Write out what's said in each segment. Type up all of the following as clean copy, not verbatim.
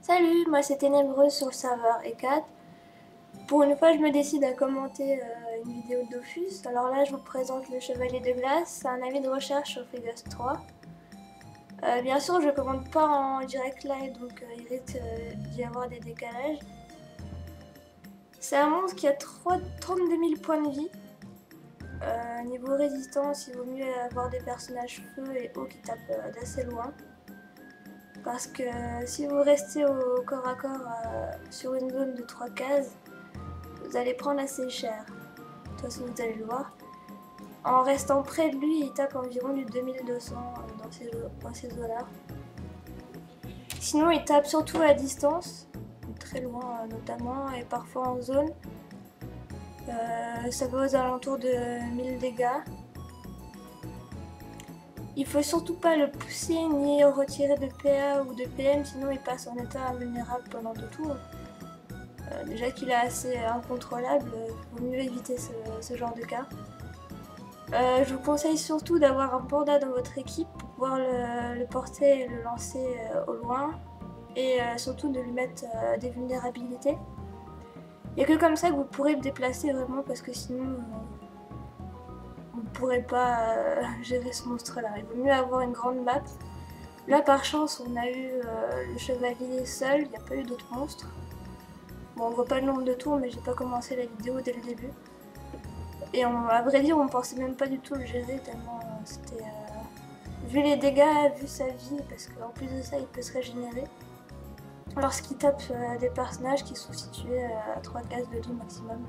Salut, moi c'est Ténébreuse sur le serveur E4. Pour une fois, je me décide à commenter une vidéo de Dofus. Alors là, je vous présente le Chevalier de Glace. C'est un avis de recherche sur Phégos 3. Bien sûr, je ne commande pas en direct live, donc il risque d'y avoir des décalages. C'est un monstre qui a 32 000 points de vie. Niveau résistance, il vaut mieux avoir des personnages feu et eau qui tapent d'assez loin. Parce que si vous restez au corps à corps sur une zone de 3 cases, vous allez prendre assez cher. De toute façon, vous allez le voir. En restant près de lui, il tape environ du 2200 dans ces eaux-là. Sinon, il tape surtout à distance, très loin notamment, et parfois en zone. Ça va aux alentours de 1000 dégâts. Il faut surtout pas le pousser ni retirer de PA ou de PM, sinon il passe en état invulnérable pendant 2 tours. Déjà qu'il est assez incontrôlable, il vaut mieux éviter ce genre de cas. Je vous conseille surtout d'avoir un panda dans votre équipe pour pouvoir le porter et le lancer au loin, et surtout de lui mettre des vulnérabilités. Il n'y a que comme ça que vous pourrez le déplacer vraiment, parce que sinon vous ne pourrez pas gérer ce monstre là. Il vaut mieux avoir une grande map. Là par chance on a eu le chevalier seul, il n'y a pas eu d'autres monstres. Bon, on voit pas le nombre de tours, mais j'ai pas commencé la vidéo dès le début. Et à vrai dire, on pensait même pas du tout le gérer, tellement c'était... vu les dégâts, vu sa vie, parce qu'en plus de ça, il peut se régénérer. Lorsqu'il tape des personnages qui sont situés à 3 cases de vie maximum.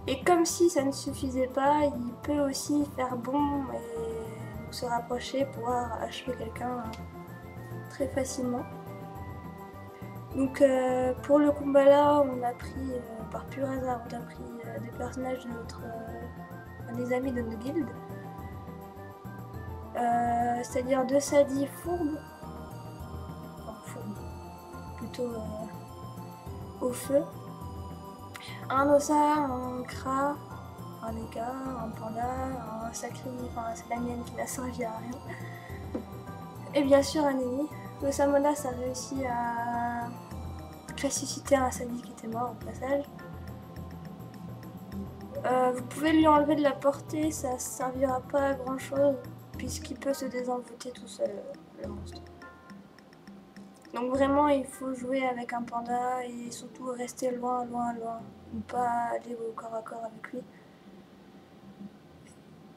Et comme si ça ne suffisait pas, il peut aussi faire bon et se rapprocher pour pouvoir achever quelqu'un très facilement. Donc pour le combat là, on a pris, par pur hasard, on a pris des personnages de des amis de notre guilde. C'est-à-dire 2 sadis fourbes, enfin fourbes, plutôt au feu. Un ossa, un kra, un eka, un panda, un sacri, enfin c'est la mienne qui n'a servi à rien. Et bien sûr un ennemi. Le Samonas a réussi à ressusciter un sadi qui était mort au passage. Vous pouvez lui enlever de la portée, ça ne servira pas à grand chose puisqu'il peut se désenvoûter tout seul, le monstre. Donc vraiment il faut jouer avec un panda et surtout rester loin, ne pas aller au corps à corps avec lui.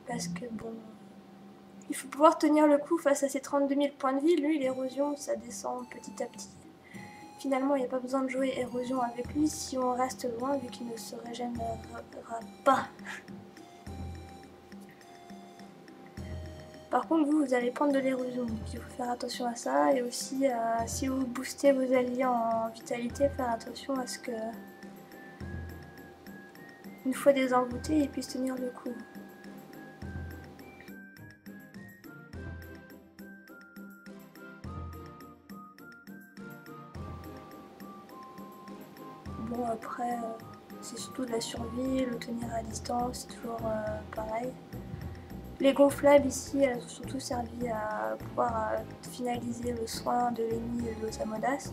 Parce que bon, il faut pouvoir tenir le coup face à ses 32 000 points de vie. Lui l'érosion ça descend petit à petit. Finalement il n'y a pas besoin de jouer érosion avec lui si on reste loin vu qu'il ne se régénérera pas. Par contre, vous allez prendre de l'érosion, donc il faut faire attention à ça. Et aussi, si vous boostez vos alliés en vitalité, faire attention à ce que, une fois désenvoûtés, ils puissent tenir le coup. Bon, après, c'est surtout de la survie, le tenir à distance, c'est toujours pareil. Les gonflables ici, elles ont surtout servi à pouvoir finaliser le soin de l'ennemi et de l'Osamodas.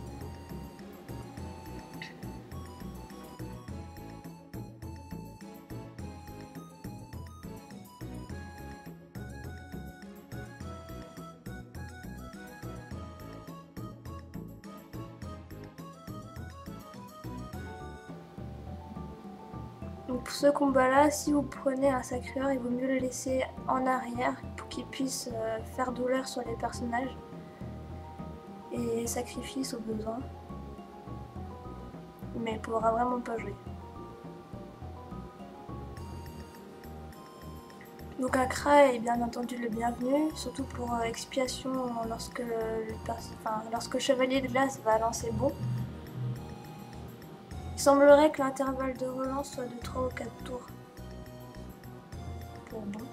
Donc pour ce combat là, si vous prenez un sacreur, il vaut mieux le laisser en arrière pour qu'il puisse faire douleur sur les personnages et sacrifice au besoin. Mais il pourra vraiment pas jouer. Donc un Kra est bien entendu le bienvenu, surtout pour expiation lorsque le Chevalier de Glace va lancer bon. Il semblerait que l'intervalle de relance soit de 3 ou 4 tours pour bon.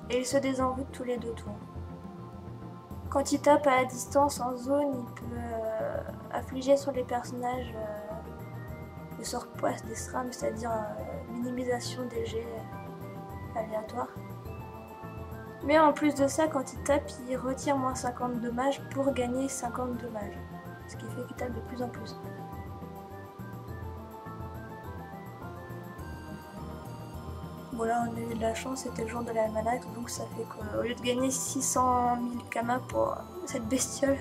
Et il se désenvoûte tous les 2 tours. Quand il tape à la distance en zone, il peut affliger sur les personnages le sort poisse des SRAM, c'est-à-dire minimisation des jets aléatoires. Mais en plus de ça, quand il tape, il retire moins 50 dommages pour gagner 50 dommages. Ce qui fait qu'il tape de plus en plus. Bon là on a eu de la chance, c'était le jour de l'almanach, donc ça fait qu'au lieu de gagner 600 000 kamas pour cette bestiole,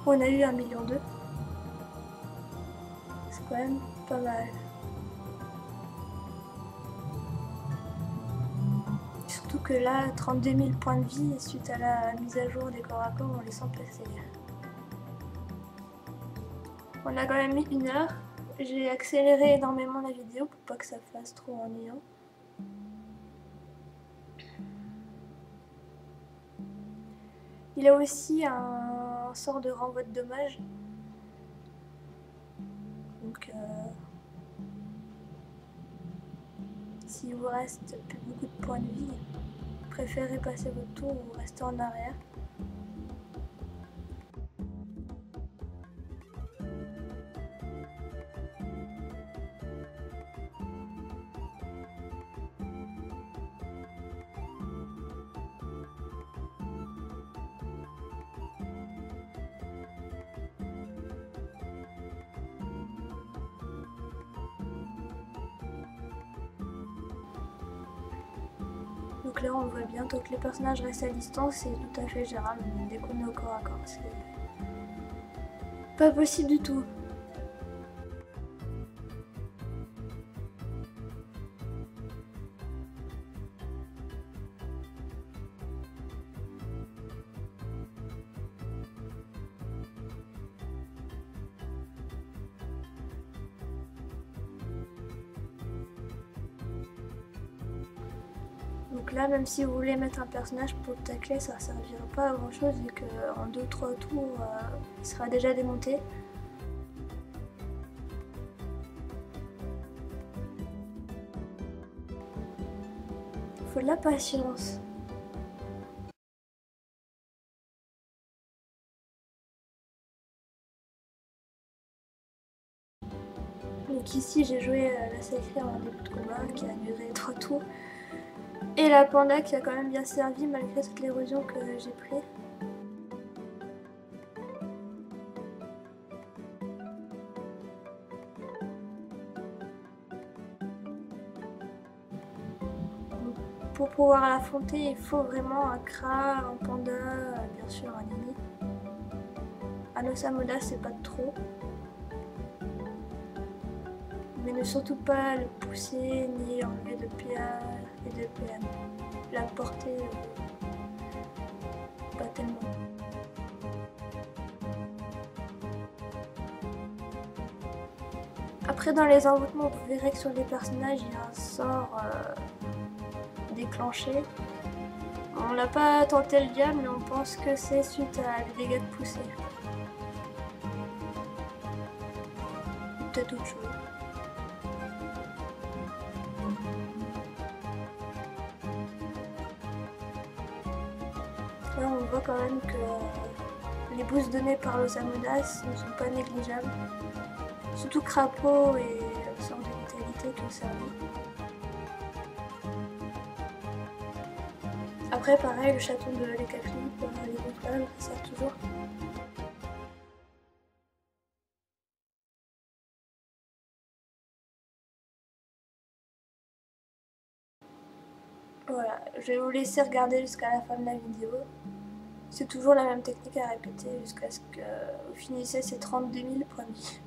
on a eu 1,2 million. C'est quand même pas mal. Surtout que là, 32 000 points de vie suite à la mise à jour des corps à corps, on les sent passer. On a quand même mis 1 heure. J'ai accéléré énormément la vidéo pour pas que ça fasse trop ennuyant. Il a aussi un sort de renvoi de dommages. Donc, s'il vous reste plus beaucoup de points de vie, préférez passer votre tour ou rester en arrière. Donc là on voit bien, tant que les personnages restent à distance, c'est tout à fait gérable. Dès qu'on est au corps à corps, c'est pas possible du tout. Donc là, même si vous voulez mettre un personnage pour le tacler, ça ne servira pas à grand chose vu qu'en 2-3 tours, il sera déjà démonté. Il faut de la patience. Donc ici, j'ai joué la sacrée en début de combat qui a duré 3 tours. Et la panda qui a quand même bien servi malgré toute l'érosion que j'ai pris. Pour pouvoir l'affronter, il faut vraiment un Kra, un panda, bien sûr un Nini. Un Osamoda, c'est pas de trop. Mais ne surtout pas le pousser ni enlever de PA et de PM. La portée, pas tellement. Après dans les envoûtements, vous verrez que sur les personnages, il y a un sort déclenché. On n'a pas tenté le diable, mais on pense que c'est suite à des dégâts de poussée. Peut-être autre chose. Là, on voit quand même que les boosts donnés par l'Osamodas ne sont pas négligeables. Surtout Crapaud et le sort de vitalité qui servi. Après, pareil, le chaton de l'Ekaflip, les gonflables, ça sert toujours. Voilà, je vais vous laisser regarder jusqu'à la fin de la vidéo. C'est toujours la même technique à répéter jusqu'à ce que vous finissiez ces 32 000 points de vie.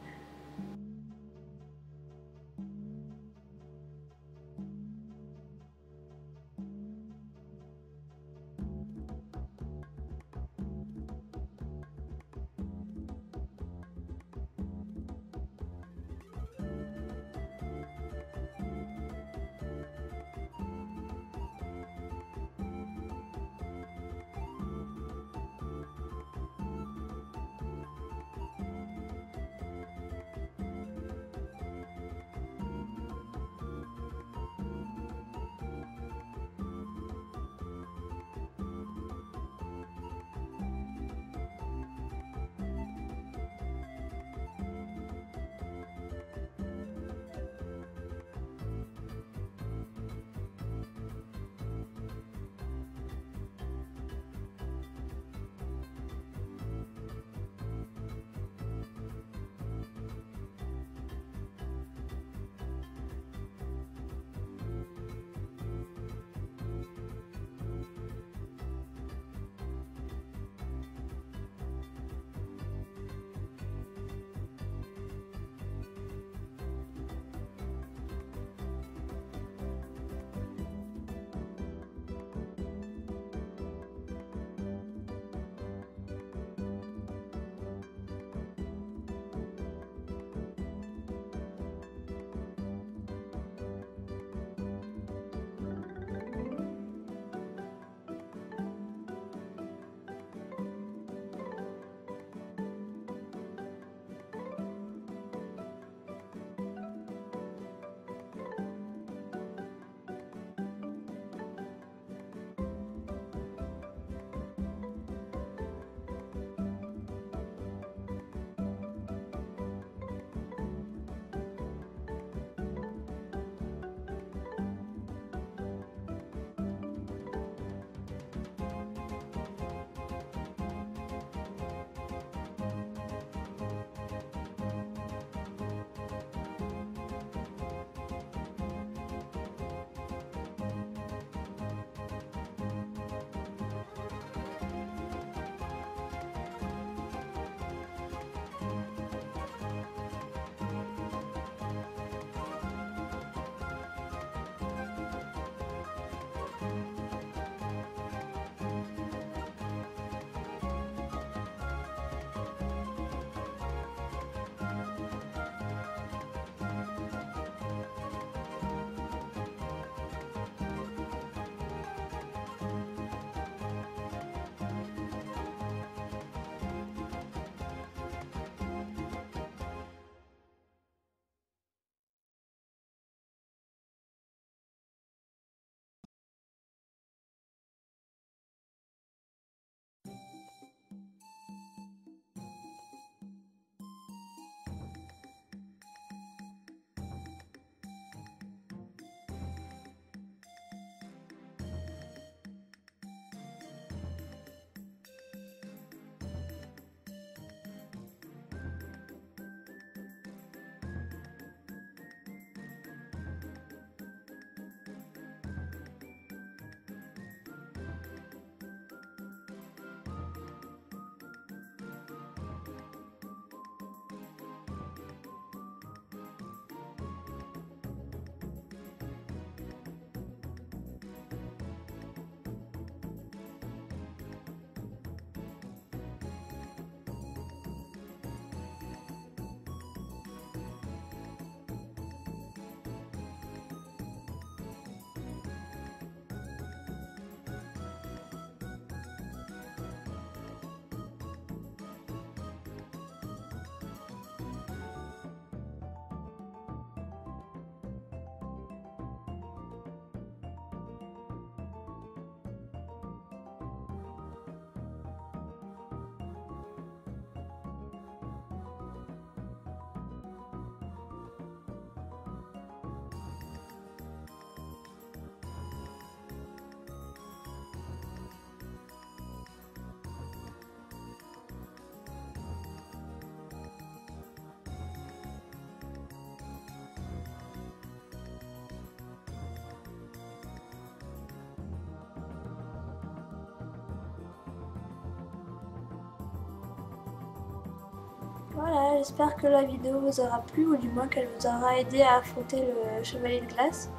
Voilà, j'espère que la vidéo vous aura plu ou du moins qu'elle vous aura aidé à affronter le chevalier de glace.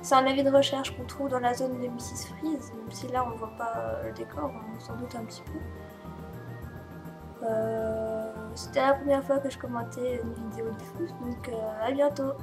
C'est un avis de recherche qu'on trouve dans la zone de Mrs. Freeze, même si là on voit pas le décor, on s'en doute un petit peu. C'était la première fois que je commentais une vidéo de foot, donc à bientôt.